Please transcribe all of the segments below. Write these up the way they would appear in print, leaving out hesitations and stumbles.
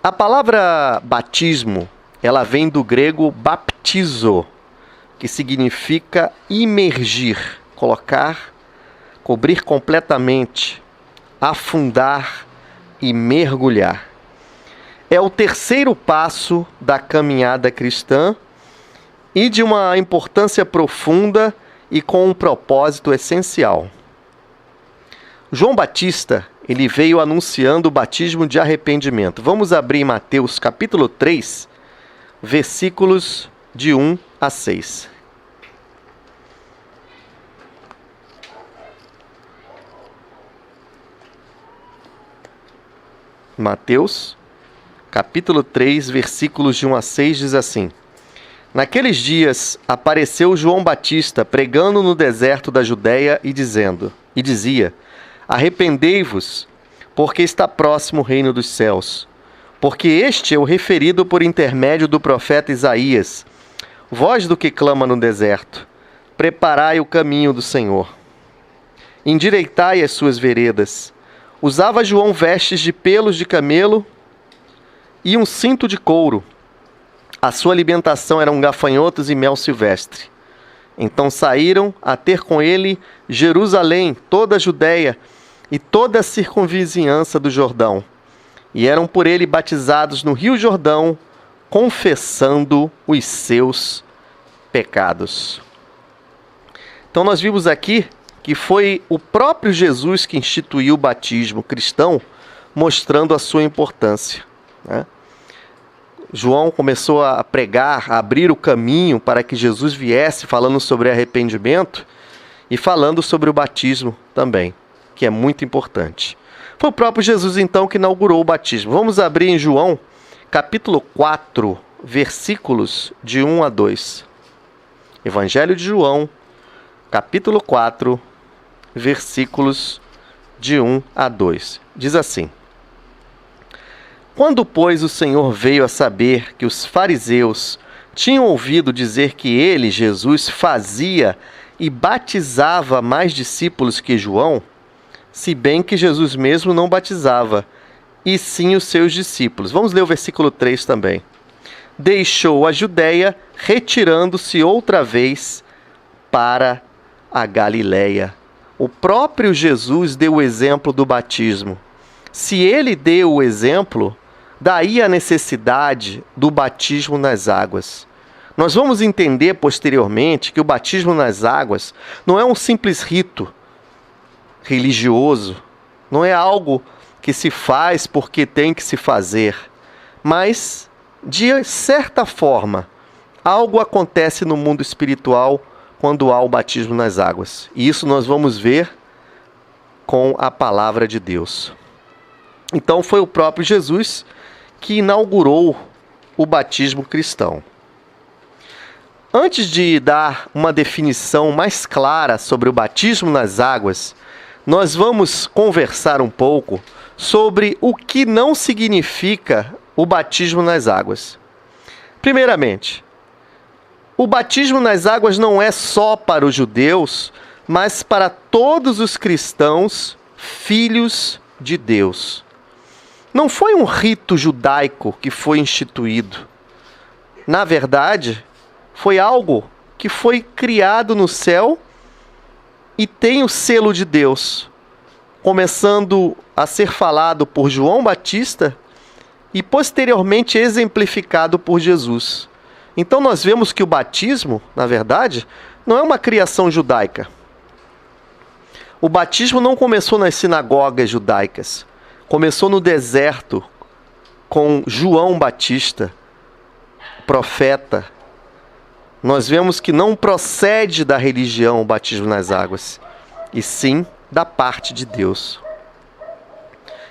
A palavra batismo, ela vem do grego baptizo, que significa imergir, colocar, cobrir completamente, afundar e mergulhar. É o terceiro passo da caminhada cristã e de uma importância profunda e com um propósito essencial. João Batista, ele veio anunciando o batismo de arrependimento. Vamos abrir Mateus capítulo 3, versículos de 1 a 6. Mateus capítulo 3, versículos de 1 a 6 diz assim: Naqueles dias apareceu João Batista pregando no deserto da Judéia e dizia: Arrependei-vos, porque está próximo o reino dos céus. Porque este é o referido por intermédio do profeta Isaías. Voz do que clama no deserto: Preparai o caminho do Senhor. Endireitai as suas veredas. Usava João vestes de pelos de camelo e um cinto de couro. A sua alimentação eram gafanhotos e mel silvestre. Então saíram a ter com ele Jerusalém, toda a Judéia e toda a circunvizinhança do Jordão. E eram por ele batizados no Rio Jordão, confessando os seus pecados. Então nós vimos aqui que foi o próprio Jesus que instituiu o batismo cristão, mostrando a sua importância, né? João começou a pregar, a abrir o caminho para que Jesus viesse, falando sobre arrependimento e falando sobre o batismo também, que é muito importante. Foi o próprio Jesus, então, que inaugurou o batismo. Vamos abrir em João, capítulo 4, versículos de 1 a 2. Evangelho de João, capítulo 4, versículos de 1 a 2. Diz assim: Quando, pois, o Senhor veio a saber que os fariseus tinham ouvido dizer que ele, Jesus, fazia e batizava mais discípulos que João, se bem que Jesus mesmo não batizava, e sim os seus discípulos. Vamos ler o versículo 3 também. Deixou a Judéia, retirando-se outra vez para a Galileia. O próprio Jesus deu o exemplo do batismo. Se ele deu o exemplo, daí a necessidade do batismo nas águas. Nós vamos entender posteriormente que o batismo nas águas não é um simples rito religioso, não é algo que se faz porque tem que se fazer, mas, de certa forma, algo acontece no mundo espiritual quando há o batismo nas águas. E isso nós vamos ver com a palavra de Deus. Então foi o próprio Jesus que inaugurou o batismo cristão. Antes de dar uma definição mais clara sobre o batismo nas águas, nós vamos conversar um pouco sobre o que não significa o batismo nas águas. Primeiramente, o batismo nas águas não é só para os judeus, mas para todos os cristãos, filhos de Deus. Não foi um rito judaico que foi instituído. Na verdade, foi algo que foi criado no céu e tem o selo de Deus, começando a ser falado por João Batista e posteriormente exemplificado por Jesus. Então nós vemos que o batismo, na verdade, não é uma criação judaica. O batismo não começou nas sinagogas judaicas. Começou no deserto com João Batista, profeta. Nós vemos que não procede da religião o batismo nas águas, e sim da parte de Deus.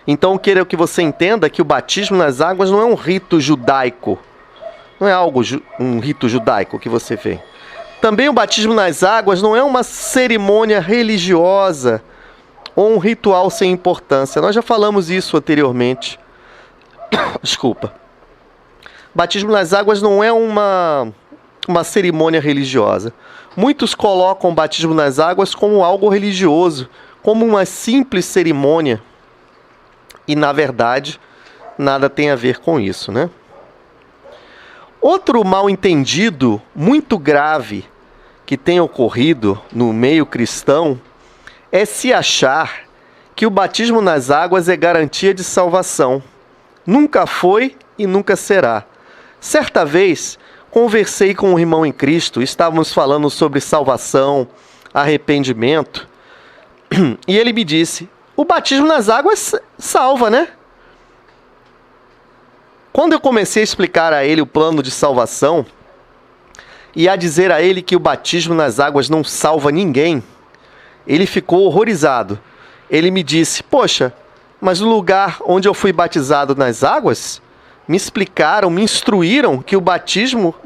Então eu quero que você entenda que o batismo nas águas não é um rito judaico. Não é um rito judaico que você vê. Também o batismo nas águas não é uma cerimônia religiosa ou um ritual sem importância. Nós já falamos isso anteriormente. Desculpa. Batismo nas águas não é uma cerimônia religiosa. Muitos colocam o batismo nas águas como algo religioso, como uma simples cerimônia. E, na verdade, nada tem a ver com isso, né? Outro mal-entendido muito grave que tem ocorrido no meio cristão é se achar que o batismo nas águas é garantia de salvação. Nunca foi e nunca será. Certa vez, conversei com um irmão em Cristo, estávamos falando sobre salvação, arrependimento, e ele me disse: o batismo nas águas salva, né? Quando eu comecei a explicar a ele o plano de salvação e a dizer a ele que o batismo nas águas não salva ninguém, ele ficou horrorizado. Ele me disse: poxa, mas no lugar onde eu fui batizado nas águas, me explicaram, me instruíram que no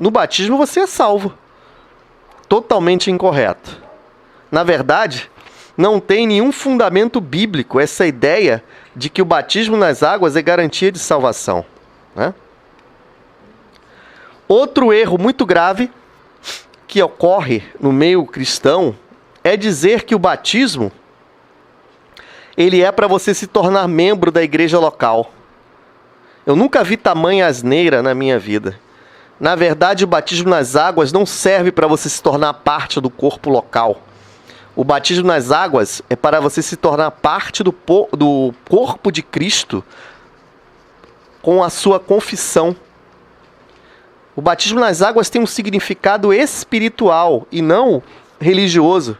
batismo você é salvo. Totalmente incorreto. Na verdade, não tem nenhum fundamento bíblico essa ideia de que o batismo nas águas é garantia de salvação, né? Outro erro muito grave que ocorre no meio cristão é dizer que o batismo ele é para você se tornar membro da igreja local. Eu nunca vi tamanha asneira na minha vida. Na verdade, o batismo nas águas não serve para você se tornar parte do corpo local. O batismo nas águas é para você se tornar parte do corpo de Cristo com a sua confissão. O batismo nas águas tem um significado espiritual e não religioso.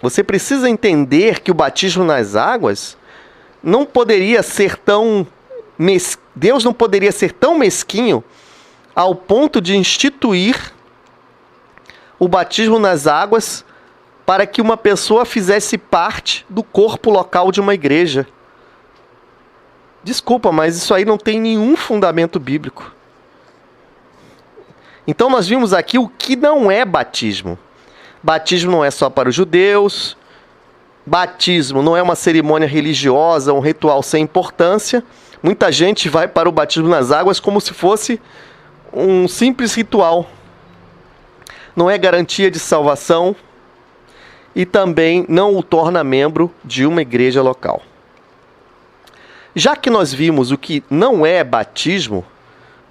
Você precisa entender que o batismo nas águas não poderia ser tão... Deus não poderia ser tão mesquinho ao ponto de instituir o batismo nas águas para que uma pessoa fizesse parte do corpo local de uma igreja. Desculpa, mas isso aí não tem nenhum fundamento bíblico. Então nós vimos aqui o que não é batismo. Batismo não é só para os judeus. Batismo não é uma cerimônia religiosa, um ritual sem importância. Muita gente vai para o batismo nas águas como se fosse um simples ritual. Não é garantia de salvação e também não o torna membro de uma igreja local. Já que nós vimos o que não é batismo,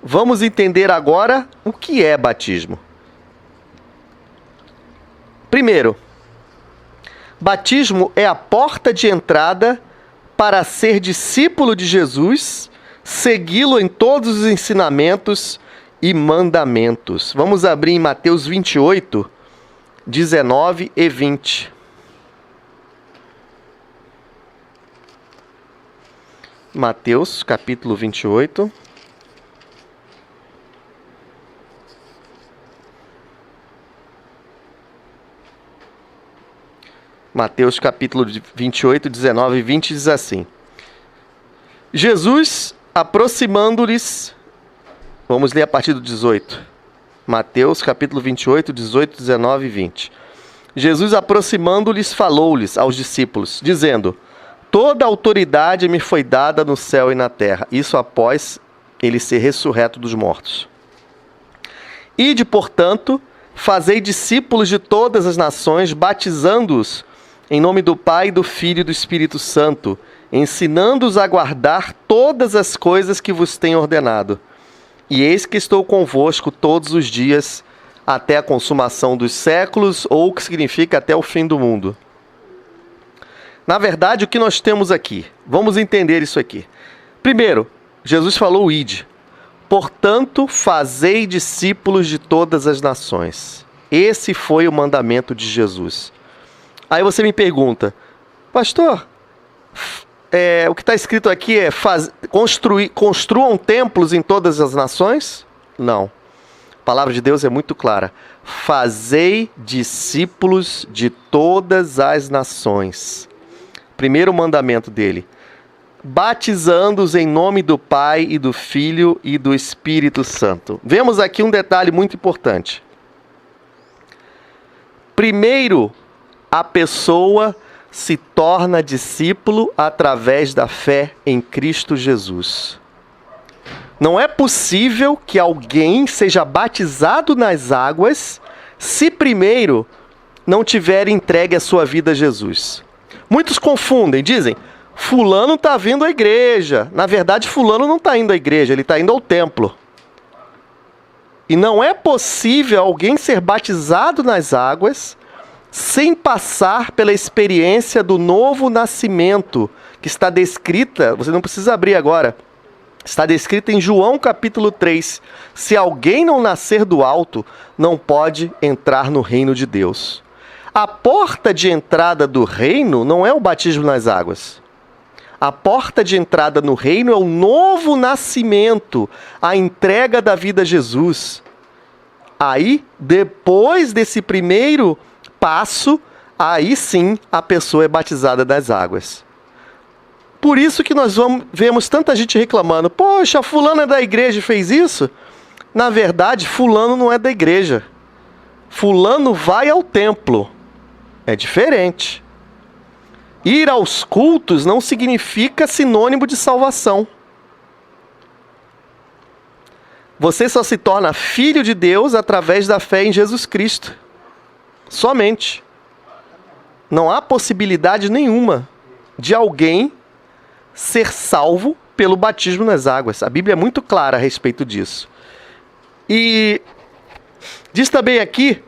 vamos entender agora o que é batismo. Primeiro, batismo é a porta de entrada para ser discípulo de Jesus, segui-lo em todos os ensinamentos e mandamentos. Vamos abrir em Mateus 28, 19 e 20. Mateus, capítulo 28. Mateus capítulo 28, 19 e 20 diz assim: Jesus, aproximando-lhes... Vamos ler a partir do 18. Mateus capítulo 28, 18, 19 e 20. Jesus, aproximando-lhes, falou-lhes aos discípulos, dizendo: toda autoridade me foi dada no céu e na terra. Isso após ele ser ressurreto dos mortos. Ide, portanto, fazei discípulos de todas as nações, batizando-os em nome do Pai, do Filho e do Espírito Santo, ensinando-os a guardar todas as coisas que vos tenho ordenado. E eis que estou convosco todos os dias, até a consumação dos séculos, ou o que significa até o fim do mundo. Na verdade, o que nós temos aqui? Vamos entender isso aqui. Primeiro, Jesus falou ide. Portanto, fazei discípulos de todas as nações. Esse foi o mandamento de Jesus. Aí você me pergunta: pastor, o que está escrito aqui é construam templos em todas as nações? Não. A palavra de Deus é muito clara. Fazei discípulos de todas as nações. Primeiro mandamento dele. Batizando-os em nome do Pai e do Filho e do Espírito Santo. Vemos aqui um detalhe muito importante. Primeiro, a pessoa se torna discípulo através da fé em Cristo Jesus. Não é possível que alguém seja batizado nas águas se primeiro não tiver entregue a sua vida a Jesus. Muitos confundem, dizem: fulano está vindo à igreja. Na verdade, fulano não está indo à igreja, ele está indo ao templo. E não é possível alguém ser batizado nas águas sem passar pela experiência do novo nascimento, que está descrita, você não precisa abrir agora, está descrita em João capítulo 3. Se alguém não nascer do alto, não pode entrar no reino de Deus. A porta de entrada do reino não é o batismo nas águas. A porta de entrada no reino é o novo nascimento, a entrega da vida a Jesus. Aí, depois desse primeiro passo, aí sim a pessoa é batizada nas águas. Por isso que nós vemos tanta gente reclamando, poxa, fulano é da igreja e fez isso? Na verdade, fulano não é da igreja. Fulano vai ao templo. É diferente. Ir aos cultos não significa sinônimo de salvação. Você só se torna filho de Deus através da fé em Jesus Cristo. Somente. Não há possibilidade nenhuma de alguém ser salvo pelo batismo nas águas. A Bíblia é muito clara a respeito disso. E diz também aqui,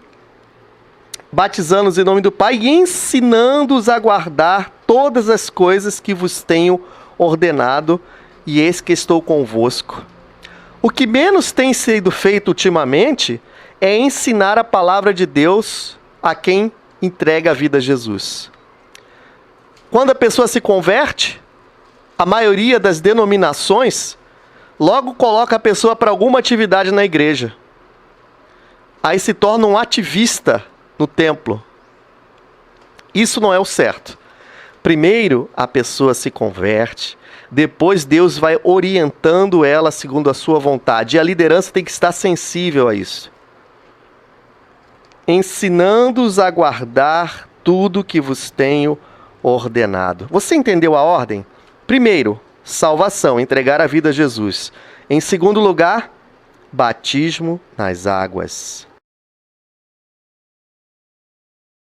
batizando-os em nome do Pai e ensinando-os a guardar todas as coisas que vos tenho ordenado, e eis que estou convosco. O que menos tem sido feito ultimamente é ensinar a palavra de Deus a quem entrega a vida a Jesus. Quando a pessoa se converte, a maioria das denominações logo coloca a pessoa para alguma atividade na igreja. Aí se torna um ativista no templo. Isso não é o certo. Primeiro a pessoa se converte, depois Deus vai orientando ela segundo a sua vontade. E a liderança tem que estar sensível a isso. Ensinando-os a guardar tudo que vos tenho ordenado. Você entendeu a ordem? Primeiro, salvação, entregar a vida a Jesus. Em segundo lugar, batismo nas águas.